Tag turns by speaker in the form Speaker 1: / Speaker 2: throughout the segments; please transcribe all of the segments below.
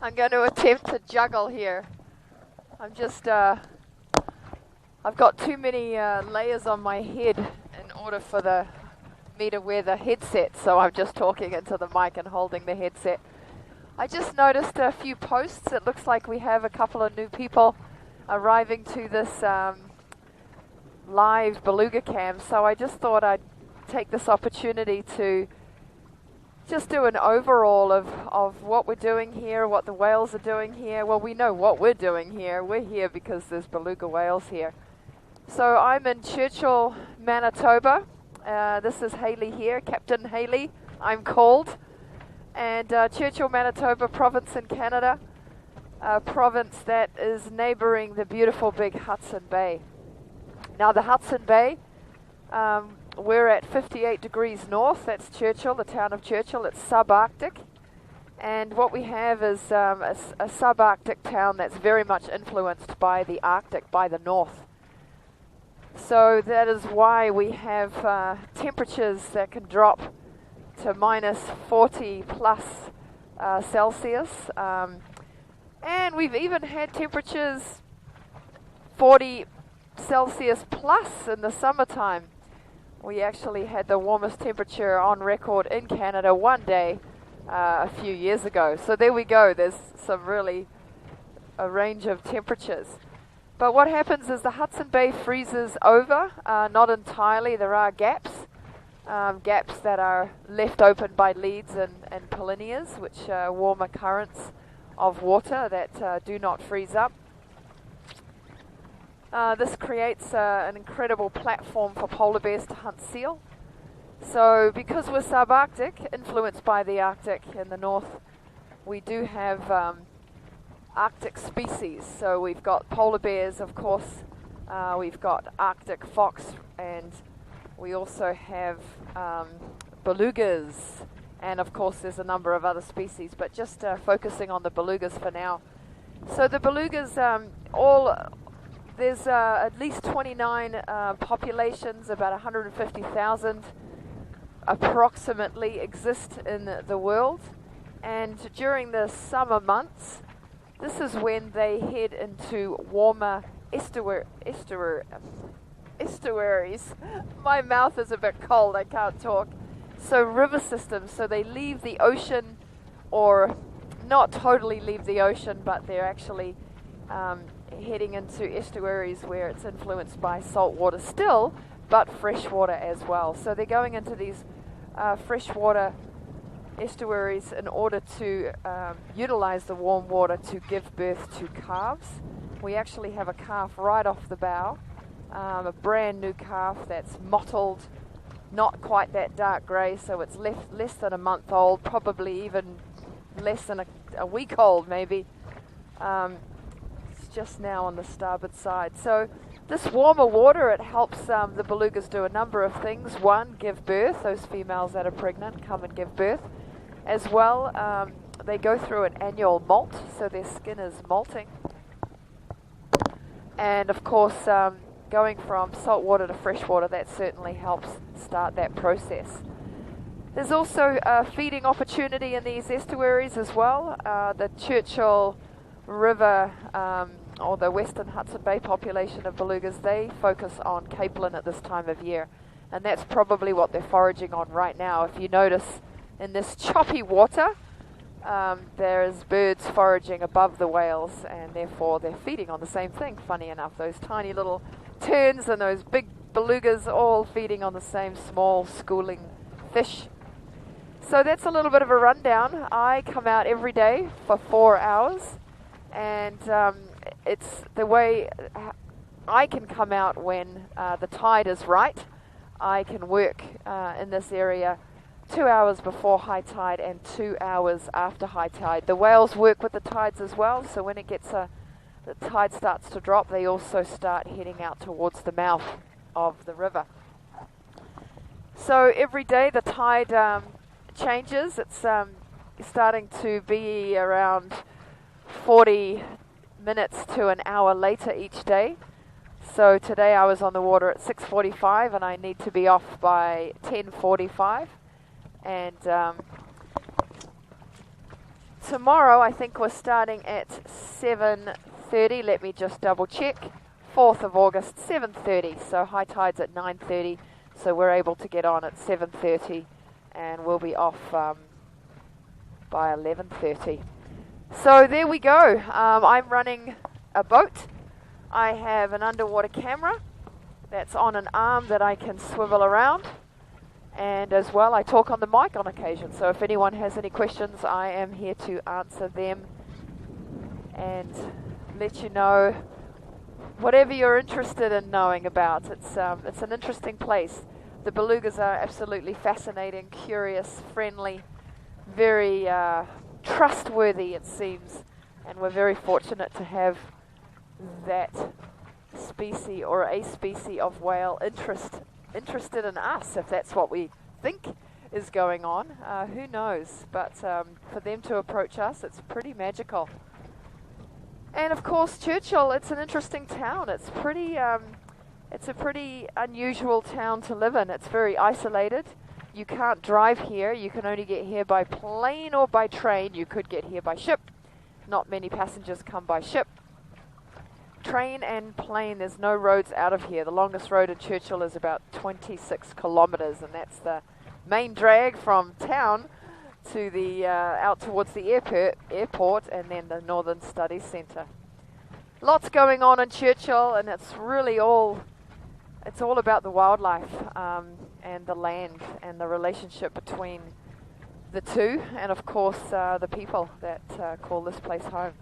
Speaker 1: I'm going to attempt to juggle here. I'm just, I've got too many layers on my head in order for me to wear the headset, so I'm just talking into the mic and holding the headset. I just noticed a few posts. It looks like we have a couple of new people arriving to this live beluga cam, so I just thought I'd take this opportunity to just do an overall of what we're doing here, what the whales are doing here. Well, we know what we're doing here. We're here because there's beluga whales here. So I'm in Churchill, Manitoba. This is Haley here, Captain Haley, I'm called. And Churchill, Manitoba province in Canada, a province that is neighboring the beautiful big Hudson Bay. Now the Hudson Bay, we're at 58 degrees north. That's Churchill, the town of Churchill. It's subarctic. And what we have is a subarctic town that's very much influenced by the Arctic, by the north. So that is why we have temperatures that can drop to minus 40 plus Celsius. And we've even had temperatures 40 Celsius plus in the summertime. We actually had the warmest temperature on record in Canada one day a few years ago. So there we go. There's some really a range of temperatures. But what happens is the Hudson Bay freezes over, not entirely. There are gaps that are left open by leads and polynias, which are warmer currents of water that do not freeze up. This creates an incredible platform for polar bears to hunt seal. So because we're subarctic, influenced by the Arctic in the north, we do have Arctic species. So we've got polar bears, of course, we've got Arctic fox, and we also have belugas, and of course there's a number of other species, but just focusing on the belugas for now. So the belugas, there's at least 29 populations, about 150,000 approximately exist in the world. And during the summer months, this is when they head into warmer estuaries. My mouth is a bit cold, I can't talk. So river systems, so they leave the ocean, or not totally leave the ocean, but they're actually heading into estuaries where it's influenced by salt water still, but fresh water as well. So they're going into these freshwater estuaries in order to utilize the warm water to give birth to calves. We actually have a calf right off the bow, a brand new calf that's mottled, not quite that dark grey, so it's less than a month old, probably even less than a week old maybe. It's just now on the starboard side. So this warmer water, it helps the belugas do a number of things. One, give birth. Those females that are pregnant come and give birth. As well, they go through an annual molt, so their skin is molting. And of course, going from salt water to fresh water, that certainly helps start that process. There's also a feeding opportunity in these estuaries as well. The Churchill River, or the Western Hudson Bay population of belugas, they focus on capelin at this time of year. And that's probably what they're foraging on right now. If you notice in this choppy water, there's birds foraging above the whales, and therefore they're feeding on the same thing, funny enough. Those tiny little terns and those big belugas all feeding on the same small schooling fish. So that's a little bit of a rundown. I come out every day for 4 hours, and it's the way I can come out when the tide is right. I can work in this area 2 hours before high tide and 2 hours after high tide. The whales work with the tides as well, so when it gets the tide starts to drop, they also start heading out towards the mouth of the river. So every day the tide changes. It's starting to be around 40 minutes to an hour later each day. So today I was on the water at 6:45 and I need to be off by 10:45. And tomorrow I think we're starting at 7:30. Let me just double check. 4th of August, 7:30. So high tide's at 9:30. So we're able to get on at 7:30, and we'll be off by 11:30. So there we go. I'm running a boat. I have an underwater camera that's on an arm that I can swivel around, and as well I talk on the mic on occasion. So if anyone has any questions, I am here to answer them and let you know whatever you're interested in knowing about. It's an interesting place. The belugas are absolutely fascinating, curious, friendly, very trustworthy, it seems, and we're very fortunate to have that species or a species of whale interested in us, if that's what we think is going on. Who knows? But for them to approach us, it's pretty magical. And of course, Churchill, it's an interesting town. It's a pretty unusual town to live in. It's very isolated. You can't drive here. You can only get here by plane or by train. You could get here by ship. Not many passengers come by ship. Train and plane, there's no roads out of here. The longest road in Churchill is about 26 kilometers, and that's the main drag from town to the out towards the airport, and then the Northern Studies Centre. Lots going on in Churchill, and it's really all about the wildlife and the land and the relationship between the two, and of course the people that call this place home.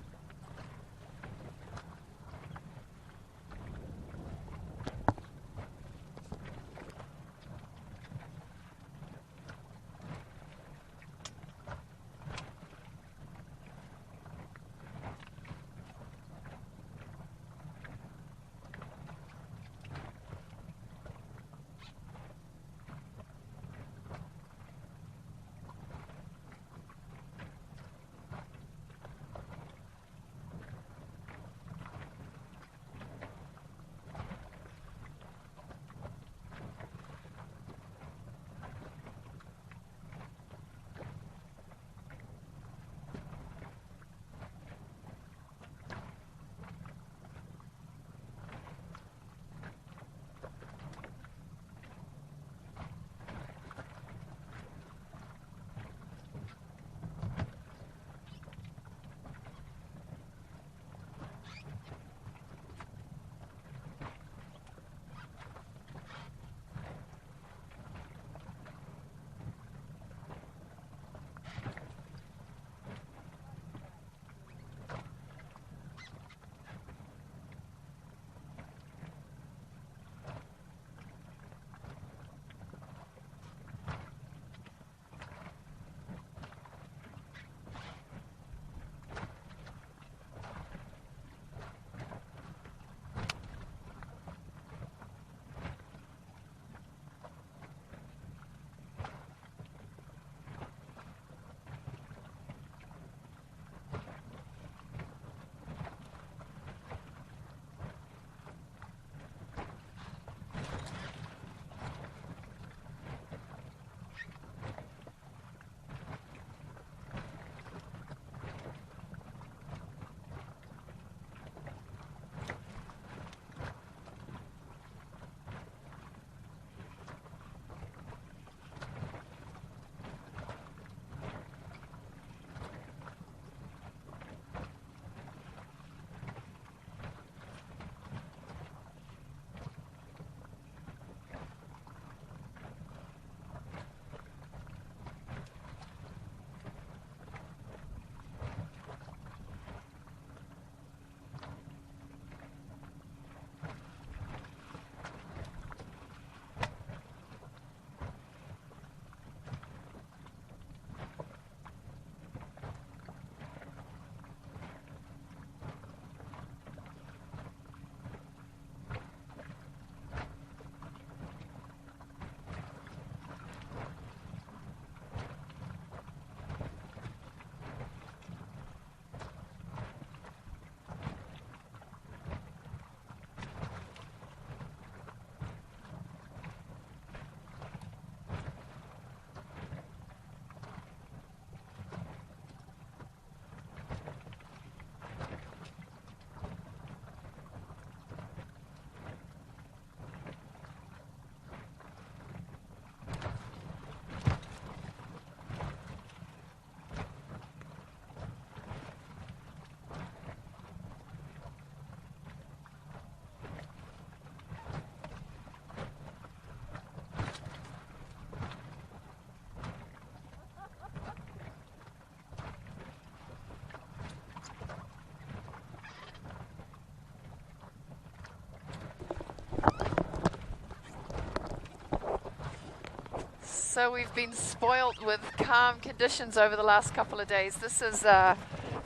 Speaker 1: So we've been spoilt with calm conditions over the last couple of days. This is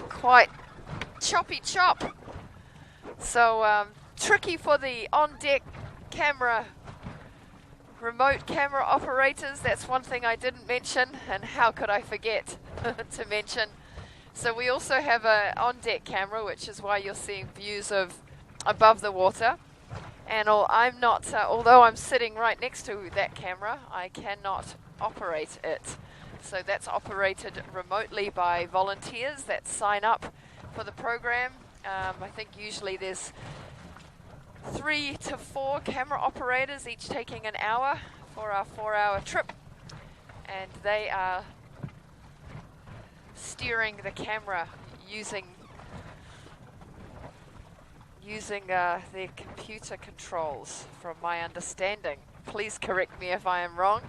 Speaker 1: quite choppy chop. So tricky for the on-deck camera, remote camera operators. That's one thing I didn't mention, and how could I forget to mention. So we also have a on-deck camera, which is why you're seeing views of above the water. And I'm not, although I'm sitting right next to that camera, I cannot operate it. So that's operated remotely by volunteers that sign up for the program. I think usually there's 3 to 4 camera operators, each taking an hour for our 4-hour trip. And they are steering the camera using their computer controls, from my understanding. Please correct me if I am wrong.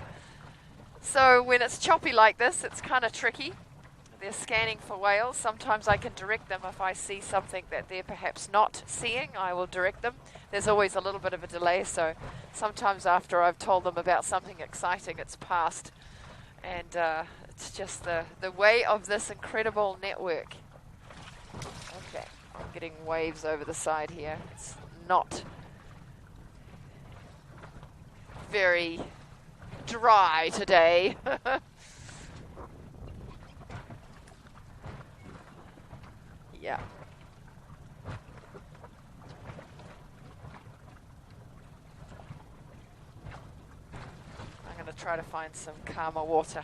Speaker 1: So when it's choppy like this, it's kind of tricky. They're scanning for whales. Sometimes I can direct them if I see something that they're perhaps not seeing. I will direct them. There's always a little bit of a delay, so sometimes after I've told them about something exciting, it's past. And it's just the way of this incredible network. Okay. I'm getting waves over the side here. It's not very dry today. Yeah. I'm going to try to find some calmer water.